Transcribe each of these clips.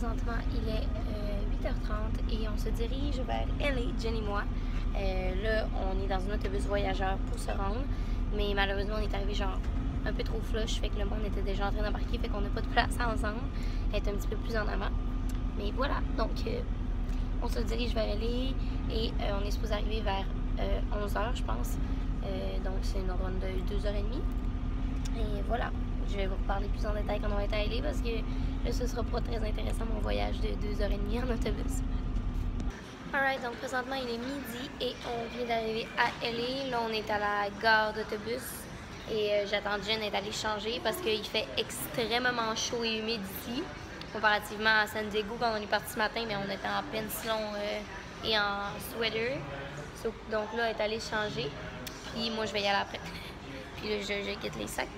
présentement, il est 8h30 et on se dirige vers LA, Jen et moi. Là, on est dans un autobus voyageur pour se rendre, mais malheureusement, on est arrivé genre un peu trop flush, fait que le monde était déjà en train d'embarquer, fait qu'on n'a pas de place ensemble. Elle est un petit peu plus en avant. Mais voilà, donc on se dirige vers LA et on est supposé arriver vers 11h, je pense. Donc c'est une run de 2h30. Et voilà, je vais vous reparler plus en détail quand on va être à LA parce que là, ce sera pas très intéressant mon voyage de 2h30 en autobus. Alright, donc présentement il est midi et on vient d'arriver à LA. Là, on est à la gare d'autobus et j'attends Jen d'être allée changer parce qu'il fait extrêmement chaud et humide ici. Comparativement à San Diego quand on est parti ce matin, mais on était en pensilon et en sweater. Donc là, elle est allée changer. Puis moi, je vais y aller après. Puis là, je quitte les sacs.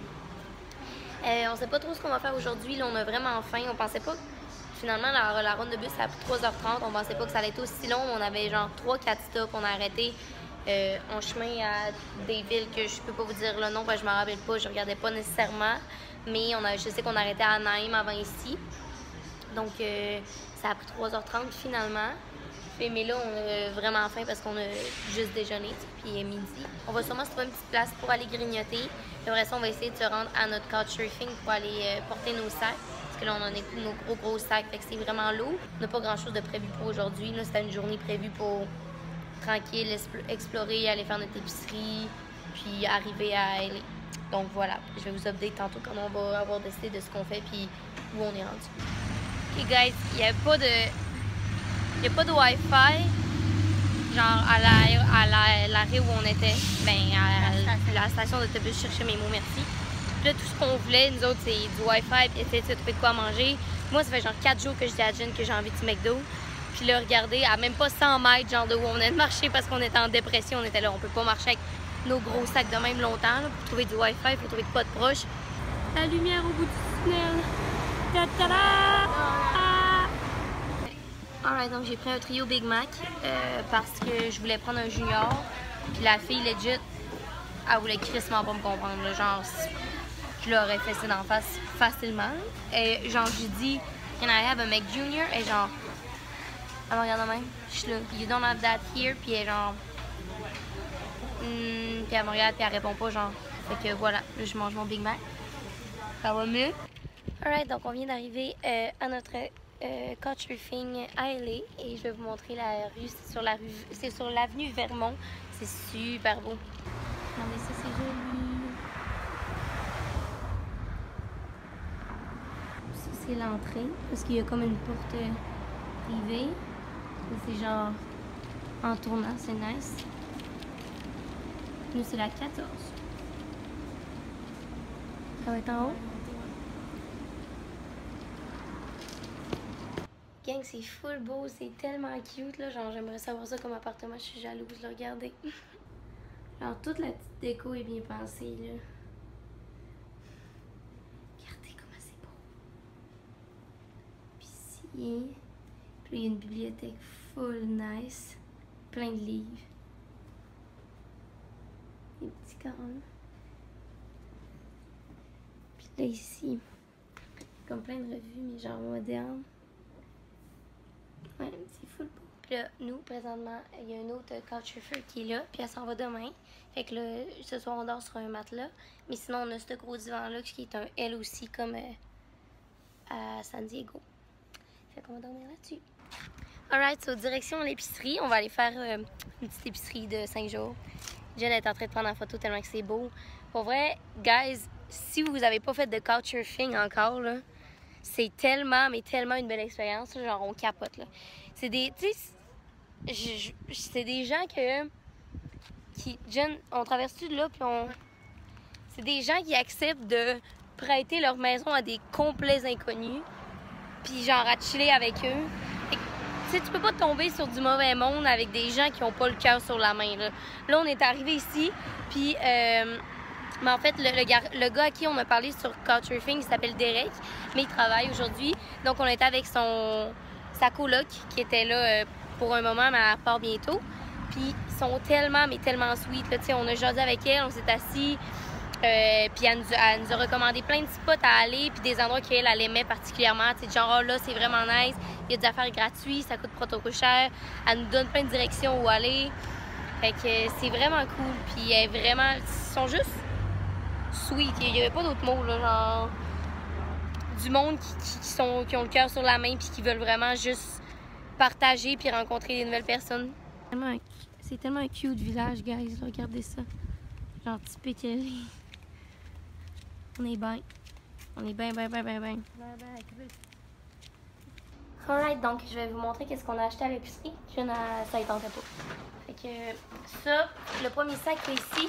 On sait pas trop ce qu'on va faire aujourd'hui. Là, on a vraiment faim. On pensait pas... Finalement, la ronde de bus, ça a pris 3h30. On pensait pas que ça allait être aussi long. On avait genre 3-4 stops. On a arrêté en chemin à des villes que je peux pas vous dire le nom parce que je me rappelle pas. Je regardais pas nécessairement. Mais je sais qu'on a arrêté à Anaheim avant ici. Donc, ça a pris 3h30 finalement. Mais là, on a vraiment faim parce qu'on a juste déjeuné, puis il est midi. On va sûrement se trouver une petite place pour aller grignoter. Après ça, on va essayer de se rendre à notre couchsurfing pour aller porter nos sacs. Parce que là, on en a nos gros sacs, fait que c'est vraiment lourd. On n'a pas grand-chose de prévu pour aujourd'hui. Là, c'était une journée prévue pour tranquille, explorer, aller faire notre épicerie, puis arriver à LA. Donc voilà, je vais vous update tantôt quand on va avoir décidé de ce qu'on fait, puis où on est rendu. Ok guys, il n'y a pas de Wi-Fi, genre à l'arrêt où on était, à la station d'autobus, je cherchais mes mots, merci. Puis là, tout ce qu'on voulait, nous autres, c'est du Wi-Fi, puis essayer de se trouver de quoi manger. Moi, ça fait genre 4 jours que je dis à Jen que j'ai envie de McDo. Puis là, regardez, à même pas 100 mètres, genre de où on est de marcher parce qu'on était en dépression, on était là, on peut pas marcher avec nos gros sacs de même longtemps, là, pour trouver du Wi-Fi, pour trouver de quoi de proche. La lumière au bout du tunnel. Ta-ta-da! Alright, donc j'ai pris un trio Big Mac parce que je voulais prendre un junior. Puis la fille, legit, elle voulait crissement pas me comprendre. Là, genre, je l'aurais fessé d'en face facilement. Et genre, j'ai dit, can I have a Mac Junior? Et genre, elle me regarde de même. Je suis là, you don't have that here. Puis elle est genre, puis elle me regarde, puis elle répond pas, genre. Fait que voilà, là, je mange mon Big Mac. Ça va mieux? Alright, donc on vient d'arriver à notre couchsurfing à LA et je vais vous montrer la rue. C'est sur l'avenue Vermont. C'est super beau. Regardez ça, c'est joli. Ça, c'est l'entrée parce qu'il y a comme une porte privée. C'est genre en tournant, c'est nice. Nous, c'est la 14. Ça va être en haut. Gang, c'est full beau, c'est tellement cute, là. Genre, j'aimerais savoir ça comme appartement, je suis jalouse, là, regardez. Genre, toute la petite déco est bien pensée, là. Regardez comment c'est beau. Puis ici, puis il y a une bibliothèque full nice. Plein de livres. Des petits carrés. Puis là, ici, comme plein de revues, mais genre modernes. Ouais, c'est full beau. Puis là, nous, présentement, il y a une autre couchsurfer qui est là, puis elle s'en va demain. Fait que là, ce soir, on dort sur un matelas. Mais sinon, on a ce gros divan-là qui est un L aussi, comme à San Diego. Fait qu'on va dormir là-dessus. Alright, so direction l'épicerie. On va aller faire une petite épicerie de 5 jours. Jen est en train de prendre en photo tellement que c'est beau. Pour vrai, guys, si vous n'avez pas fait de couchsurfing encore, là, c'est tellement, mais tellement une belle expérience. Genre, on capote, là. C'est des... Tu sais, c'est des gens qui... Jen, on traverse-tu de là, puis on... C'est des gens qui acceptent de prêter leur maison à des complets inconnus, puis genre à chiller avec eux. Tu sais, tu peux pas tomber sur du mauvais monde avec des gens qui ont pas le cœur sur la main, là. Là, on est arrivé ici, puis... Mais en fait, le gars à qui on a parlé sur Couchsurfing, il s'appelle Derek, mais il travaille aujourd'hui. Donc, on était avec sa coloc qui était là pour un moment, mais elle part bientôt. Puis, ils sont tellement, mais tellement sweet. Là, on a jasé avec elle, on s'est assis, Puis elle nous a recommandé plein de spots à aller, puis des endroits qu'elle aimait particulièrement. Tu sais, genre, oh, là, c'est vraiment nice, il y a des affaires gratuites, ça coûte pas trop cher. Elle nous donne plein de directions où aller. Fait que c'est vraiment cool. Puis elle est vraiment... Ils sont juste sweet. Il n'y avait pas d'autres mots, là, genre... Du monde qui ont le cœur sur la main puis qui veulent vraiment juste partager puis rencontrer des nouvelles personnes. C'est tellement un cute village, guys. Regardez ça. Genre typique. On est bien. On est bien. Alright, donc je vais vous montrer qu'est-ce qu'on a acheté à l'épicerie. Ça ne tentait pas. Fait que ça, le premier sac qui est ici,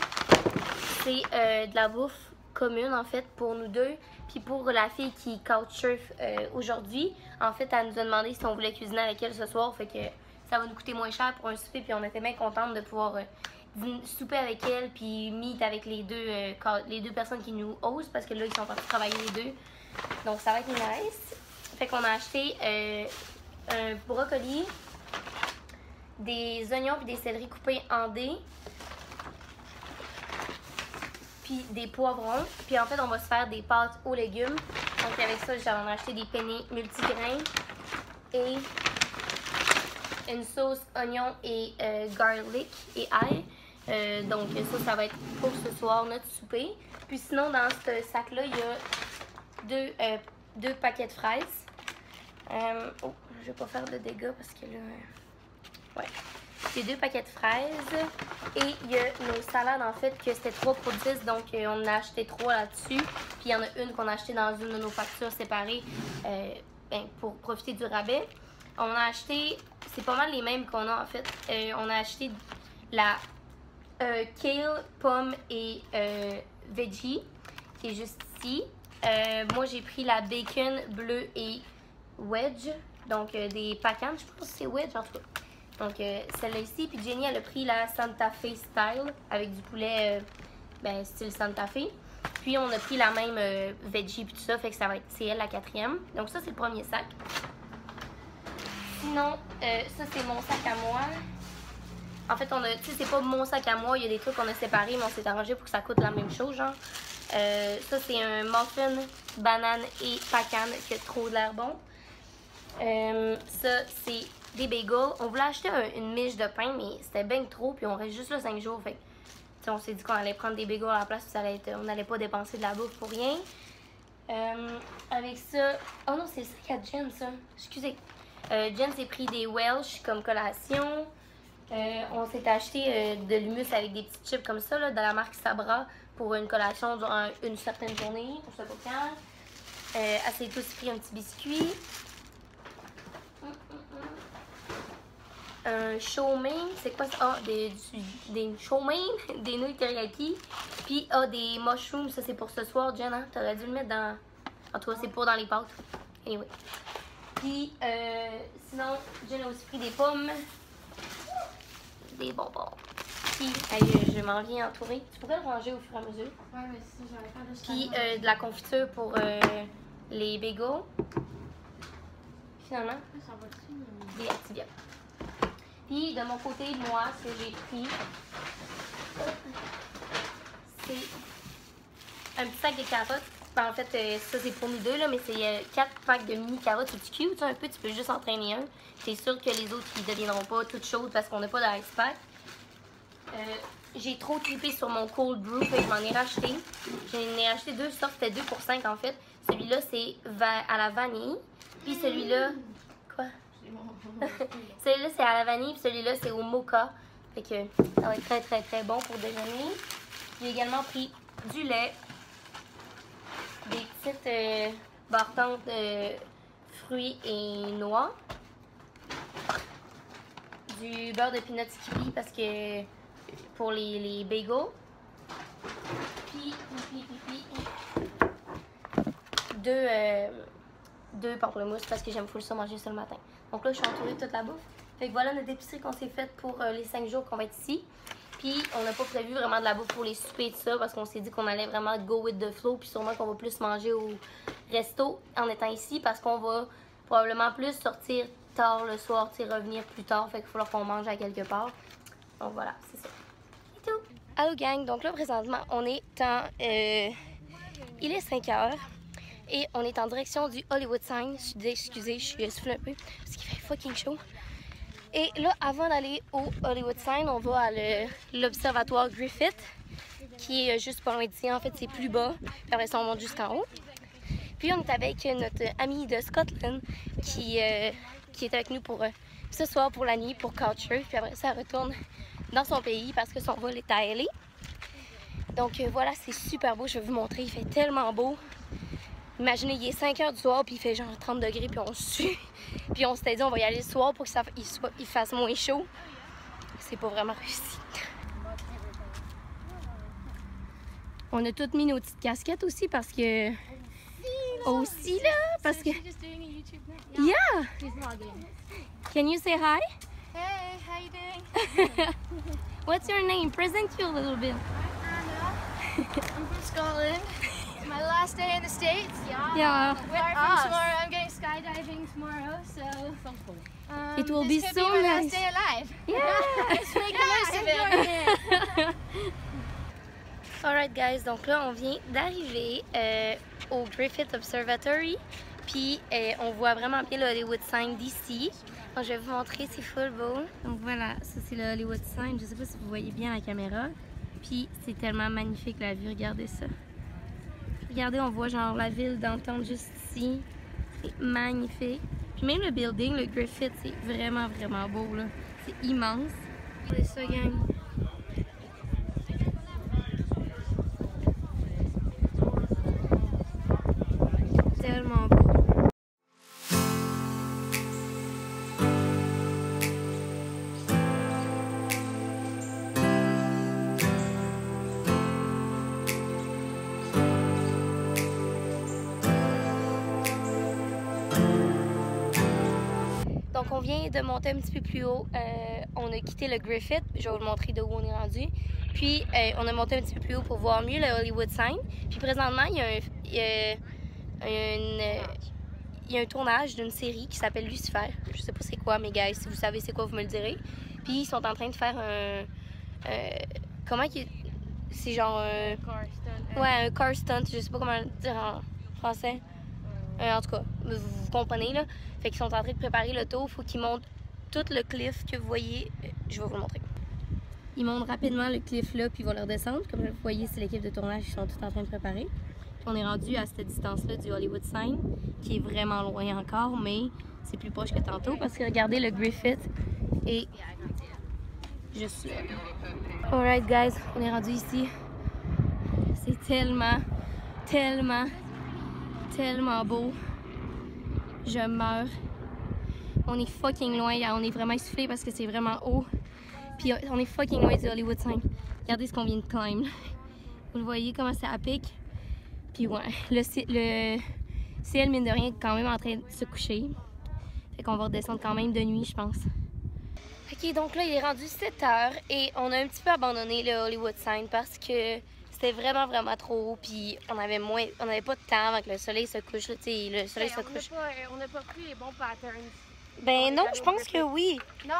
c'est de la bouffe commune en fait pour nous deux. Puis pour la fille qui couchsurf aujourd'hui, en fait, elle nous a demandé si on voulait cuisiner avec elle ce soir. Fait que ça va nous coûter moins cher pour un souper. Puis on était bien contente de pouvoir souper avec elle puis meet avec les deux personnes qui nous hostent parce que là, ils sont partis travailler les deux. Donc ça va être nice. Fait qu'on a acheté un brocoli, des oignons puis des céleris coupés en dés, puis des poivrons. Puis en fait, on va se faire des pâtes aux légumes. Donc avec ça, j'en ai acheté des penne multigrains et une sauce oignon et garlic et ail. Donc ça va être pour ce soir notre souper. Puis sinon, dans ce sac-là, il y a deux paquets de fraises. Oh, je vais pas faire de dégâts parce que là... ouais. Il y a 2 paquets de fraises. Et il y a nos salades, en fait, que c'était 3 pour 10. Donc, on en a acheté 3 là-dessus. Puis, il y en a une qu'on a acheté dans une de nos factures séparées pour profiter du rabais. On a acheté... C'est pas mal les mêmes qu'on a, en fait. On a acheté la kale, pomme et veggie, qui est juste ici. Moi, j'ai pris la bacon bleu et wedge, donc des pacanes, je pense que c'est wedge en tout cas. Donc celle-là ici, puis Jenny elle a pris la Santa Fe style avec du poulet style Santa Fe. Puis on a pris la même veggie puis tout ça, fait que c'est elle la 4e. Donc ça c'est le premier sac. Sinon, ça c'est mon sac à moi. En fait, tu sais, c'est pas mon sac à moi, il y a des trucs qu'on a séparés, mais on s'est arrangé pour que ça coûte la même chose, genre. Ça c'est un muffin, banane et pacane qui a trop de l'air bon. Ça, c'est des bagels. On voulait acheter une miche de pain, mais c'était bien trop. Puis on reste juste là 5 jours. Fait que, on s'est dit qu'on allait prendre des bagels à la place. Puis on n'allait pas dépenser de la bouffe pour rien. Avec ça... Oh non, c'est le sac à Jen, ça. Excusez. Jen s'est pris des Welsh comme collation. On s'est acheté de l'hummus avec des petits chips comme ça, là, de la marque Sabra, pour une collation durant une certaine journée, pour ce coquin. Elle s'est aussi pris un petit biscuit. Un chow mein, c'est quoi ça? Ah, des chow mein, des nouilles teriyaki. Puis, des mushrooms, ça c'est pour ce soir, Jen, hein? T'aurais dû le mettre dans... En tout cas, c'est pour dans les pâtes. Anyway. Puis, sinon, Jen a aussi pris des pommes. Des bonbons. Puis, je m'en viens entourer. Tu pourrais le ranger au fur et à mesure. Ouais, mais ça, j'aurais pas de... Puis, de la confiture pour les bagels. Finalement, ça va dessus, des Activia. Puis, de mon côté, moi, ce que j'ai pris, c'est un petit sac de carottes. Ben, en fait, ça, c'est pour nous deux, là, mais c'est 4 packs de mini carottes. C'est cute, un peu. Tu peux juste entraîner un. C'est sûr que les autres, ils ne deviendront pas toutes chaudes parce qu'on n'a pas d'ice pack. J'ai trop trippé sur mon cold brew, fait que je m'en ai racheté. J'en ai acheté 2 sortes, c'était 2 pour 5 en fait. Celui-là, c'est à la vanille. Puis celui-là... Quoi? Celui-là, c'est à la vanille, puis celui-là, c'est au mocha. Fait que ça va être très, très, très bon pour déjeuner. J'ai également pris du lait, des petites barretantes de fruits et noix, du beurre de peanut skippy parce que pour les bagels, puis deux pamplemousses parce que j'aime full ça manger ça le matin. Donc là, je suis entourée de toute la bouffe. Fait que voilà notre épicerie qu'on s'est faite pour les 5 jours qu'on va être ici. Puis on n'a pas prévu vraiment de la bouffe pour les soupers et tout ça parce qu'on s'est dit qu'on allait vraiment go with the flow. Puis sûrement qu'on va plus manger au resto en étant ici parce qu'on va probablement plus sortir tard le soir, revenir plus tard. Fait qu'il va falloir qu'on mange à quelque part. Donc voilà, c'est ça. C'est tout. Allô gang, donc là présentement on est en... il est 5 h et on est en direction du Hollywood Sign. Excusez, je suis essoufflée un peu parce qu'il fait fucking chaud. Et là, avant d'aller au Hollywood Sign, on va à l'observatoire Griffith, qui est juste pas loin d'ici. En fait, c'est plus bas. Puis après ça, on monte jusqu'en haut. Puis on est avec notre ami de Scotland qui est avec nous pour ce soir pour la nuit, pour Couchsurf. Puis après ça, elle retourne dans son pays parce que son vol est à LA. Donc voilà, c'est super beau. Je vais vous montrer. Il fait tellement beau. Imaginez, il est 5 h du soir, puis il fait genre 30 degrés, puis on sue. Puis on s'était dit, on va y aller le soir pour qu'il fasse moins chaud. C'est pas vraiment réussi. On a toutes mis nos petites casquettes aussi parce que... Aussi là, parce que... Yeah! Can you say hi? Hey, how you doing? What's your name? Present you a little bit. I'm from Scotland. It's my last day in the States. Yeah. Tomorrow, I'm going skydiving tomorrow, so It will be this could so be my nice. last day alive. Yeah! Let's make the most of it. Alright guys, donc là on vient d'arriver au Griffith Observatory. Puis on voit vraiment bien le Hollywood Sign d'ici. Je vais vous montrer, c'est full beau. Donc voilà, ça c'est le Hollywood Sign. Je sais pas si vous voyez bien la caméra. Puis c'est tellement magnifique la vue, regardez ça. Regardez, on voit genre la ville downtown juste ici. C'est magnifique. Puis même le building, le Griffith, c'est vraiment vraiment beau là. C'est immense. Regardez ça gang. Tellement beau. Donc on vient de monter un petit peu plus haut. On a quitté le Griffith. Je vais vous le montrer de où on est rendu. Puis on a monté un petit peu plus haut pour voir mieux le Hollywood Sign. Puis présentement, il y a un tournage d'une série qui s'appelle Lucifer. Je sais pas c'est quoi, mais gars, si vous savez c'est quoi, vous me le direz. Puis ils sont en train de faire un... comment qu'il... C'est genre... ouais, un car stunt. Je sais pas comment le dire en français. En tout cas, vous comprenez là. Fait qu'ils sont en train de préparer le tour. Faut qu'ils montent tout le cliff que vous voyez. Je vais vous le montrer. Ils montent rapidement le cliff là, puis ils vont le redescendre. Comme vous voyez, c'est l'équipe de tournage qui sont tous en train de préparer. Puis on est rendu à cette distance-là du Hollywood Sign, qui est vraiment loin encore, mais c'est plus proche que tantôt parce que regardez le Griffith et juste là. Alright guys, on est rendu ici. C'est tellement beau. Je meurs. On est fucking loin, on est vraiment essoufflé parce que c'est vraiment haut. Puis on est fucking loin du Hollywood Sign. Regardez ce qu'on vient de climb. Vous le voyez comment c'est à pic. Puis ouais, le ciel mine de rien est quand même en train de se coucher. Fait qu'on va redescendre quand même de nuit, je pense. Ok, donc là il est rendu 7 h et on a un petit peu abandonné le Hollywood Sign parce que c'était vraiment trop haut. Puis on avait pas de temps avant que le soleil se couche. Là, le soleil se couche. On n'a pas pris les bons patterns. Ben non, je pense que oui. Non,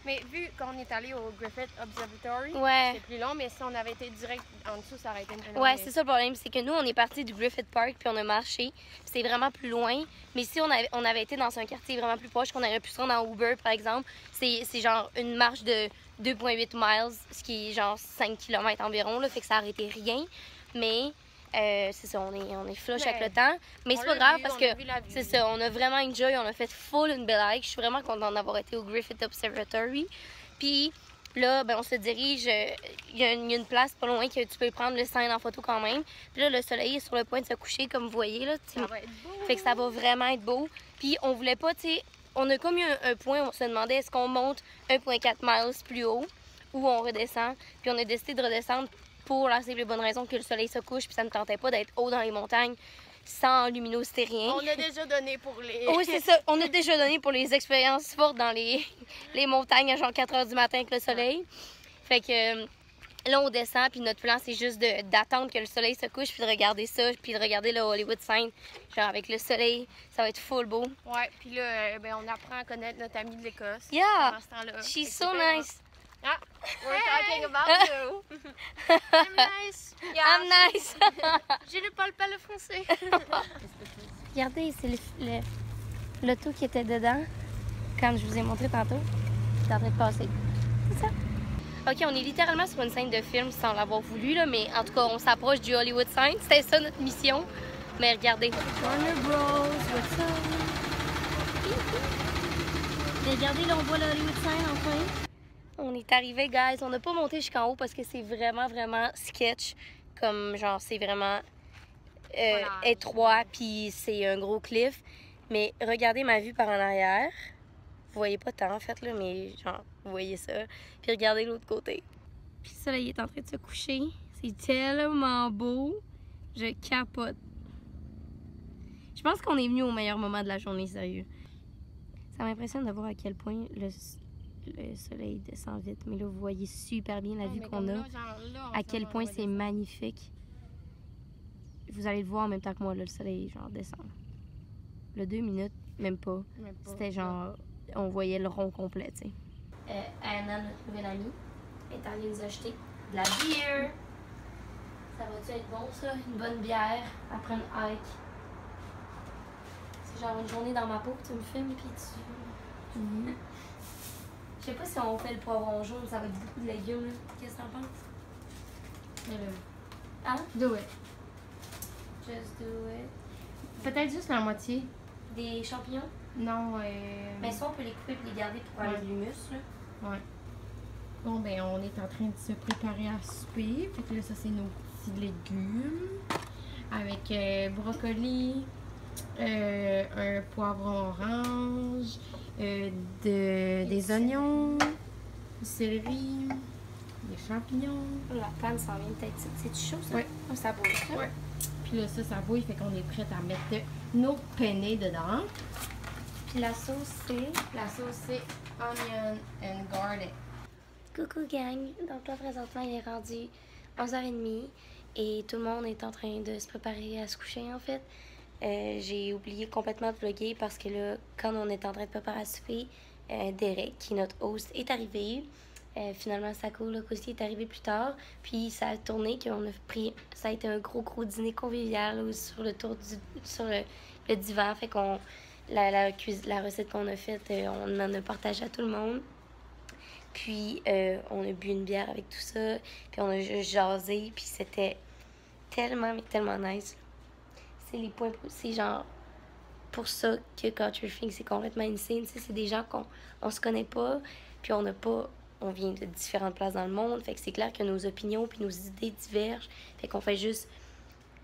mais vu qu'on est allé au Griffith Observatory, Ouais. c'est plus long, mais si on avait été direct en dessous, ça aurait été une Ouais, c'est ça le problème, c'est que nous, on est parti du Griffith Park puis on a marché. C'est vraiment plus loin. Mais si on avait été dans un quartier vraiment plus proche, qu'on aurait pu se rendre en Uber, par exemple, c'est genre une marche de 2,8 miles, ce qui est genre 5 km environ, là, fait que ça aurait été rien. Mais c'est ça, on est flush avec le temps. Mais c'est pas grave parce que c'est ça, on a vraiment enjoy, on a fait full une belle hike. Je suis vraiment contente d'avoir été au Griffith Observatory. Puis là, ben, on se dirige, il y a une place pas loin que tu peux prendre le sign en photo quand même. Puis là, le soleil est sur le point de se coucher, comme vous voyez. Là, ça va être beau. Fait que ça va vraiment être beau. Puis on voulait pas, tu sais, on a comme eu un point où on se demandait est-ce qu'on monte 1,4 miles plus haut ou on redescend. Puis on a décidé de redescendre pour la simple et bonne raison que le soleil se couche. Puis ça ne tentait pas d'être haut dans les montagnes sans luminosité, rien. On a déjà donné pour les... Oui, c'est ça. On a déjà donné pour les expériences fortes dans les montagnes à genre 4 h du matin avec le soleil. Fait que là, on descend, puis notre plan, c'est juste d'attendre que le soleil se couche, puis de regarder ça, puis de regarder le Hollywood Sign. Genre avec le soleil, ça va être full beau. Ouais, puis là, ben, on apprend à connaître notre amie de l'Écosse. Yeah! Pendant ce temps-là. She's so nice. Ah, we're talking about you. I'm nice. Yeah, I'm nice. Je ne parle pas le français. Regardez, c'est l'auto qui était dedans quand je vous ai montré tantôt. C'est en train de passer. C'est ça. OK, on est littéralement sur une scène de film sans l'avoir voulu, là, mais en tout cas, on s'approche du Hollywood Sign. C'était ça notre mission. Mais regardez. Warner Bros. What's up? Regardez, là, on voit le Hollywood Sign enfin. On est arrivé, guys. On n'a pas monté jusqu'en haut parce que c'est vraiment, vraiment sketch. Comme, genre, c'est vraiment étroit, puis c'est un gros cliff. Mais regardez ma vue par en arrière. Vous voyez pas tant, en fait, là, mais genre, vous voyez ça. Puis regardez l'autre côté. Puis le soleil est en train de se coucher. C'est tellement beau. Je capote. Je pense qu'on est venu au meilleur moment de la journée, sérieux. Ça m'impressionne de voir à quel point le soleil descend vite. Mais là, vous voyez super bien la vue qu'on a. À quel point c'est magnifique. Vous allez le voir en même temps que moi, là, le soleil, genre, descend. Le 2 minutes, même pas. C'était genre, on voyait le rond complet, tu sais. Anna, notre nouvelle amie, est allée nous acheter de la bière. Ça va-tu être bon, ça? Une bonne bière après une hike. C'est genre une journée dans ma peau que tu me filmes, puis tu... Je sais pas si on fait le poivron jaune, ça va être beaucoup de légumes, là. Qu'est-ce que t'en penses? Hein? Do it. Just do it. Peut-être juste la moitié. Des champignons? Non, Mais ça, on peut les couper et les garder pour avoir de l'humus, là. Ouais. Bon, ben, on est en train de se préparer à souper. Fait que là, ça, c'est nos petits légumes. Avec brocoli, un poivron orange, des oignons, du céleri, des champignons. La panne s'en vient peut-être. C'est-tu chaud, ça? Ouais. Oh, ça bouille, ça? Ouais. Puis là, ça bouille, fait qu'on est prêt à mettre nos penne dedans. Puis la sauce, c'est... La sauce, c'est onion and garlic. Coucou gang! Donc là, présentement, il est rendu 11h30 et tout le monde est en train de se préparer à se coucher, en fait. J'ai oublié complètement de vlogger parce que là, quand on est en train de préparer à souper, Derek, qui est notre host, est arrivé. Finalement, Sako, le cosy, est arrivé plus tard. Puis ça a tourné qu'on a pris... Ça a été un gros dîner convivial là, sur le tour sur le divan. Fait qu'on... La recette qu'on a faite, on en a partagé à tout le monde. Puis, on a bu une bière avec tout ça. Puis, on a juste jasé. Puis, c'était tellement, mais tellement nice. C'est les points... C'est genre... Pour ça que Couchsurfing, c'est complètement insane. C'est des gens qu'on se connaît pas. Puis, on n'a pas... On vient de différentes places dans le monde. Fait que c'est clair que nos opinions puis nos idées divergent. Fait qu'on fait juste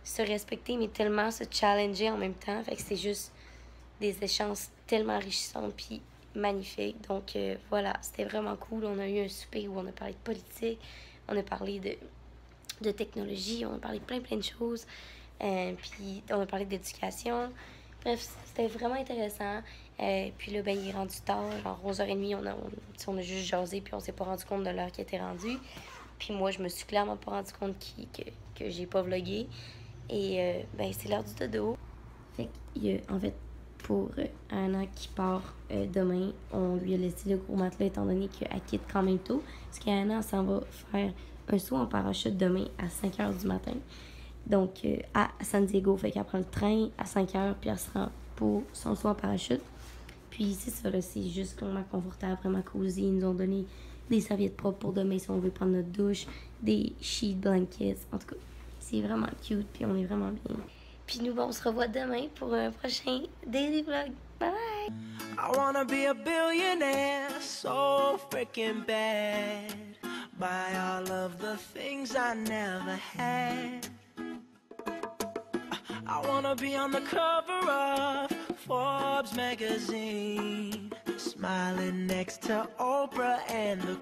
se respecter, mais tellement se challenger en même temps. Fait que c'est juste des échanges tellement enrichissants puis magnifiques. Donc voilà, c'était vraiment cool. On a eu un souper où on a parlé de politique, on a parlé de technologie, on a parlé de plein de choses. Puis on a parlé d'éducation. Bref, c'était vraiment intéressant. Puis là, ben, il est rendu tard, genre 11h30, on a juste jasé, puis on s'est pas rendu compte de l'heure qui était rendue. Puis moi, je me suis clairement pas rendu compte que j'ai pas vlogué. Et ben, c'est l'heure du dodo. Fait que, en fait, pour Anna qui part demain, on lui a laissé le gros matelas étant donné qu'elle quitte quand même tôt. Parce qu'Anna s'en va faire un saut en parachute demain à 5h du matin. Donc, à San Diego, fait qu'elle prend le train à 5h, puis elle se rend pour son saut en parachute. Puis, c'est ça, là, c'est juste vraiment confortable, vraiment cosy. Ils nous ont donné des serviettes propres pour demain si on veut prendre notre douche, des sheet blankets. En tout cas, c'est vraiment cute, puis on est vraiment bien. Puis nous, on se revoit demain pour un prochain daily vlog. Bye bye! I wanna be a billionaire, so freaking bad. Buy all of the things I never had. I wanna be on the cover of Forbes magazine, smiling next to Oprah and the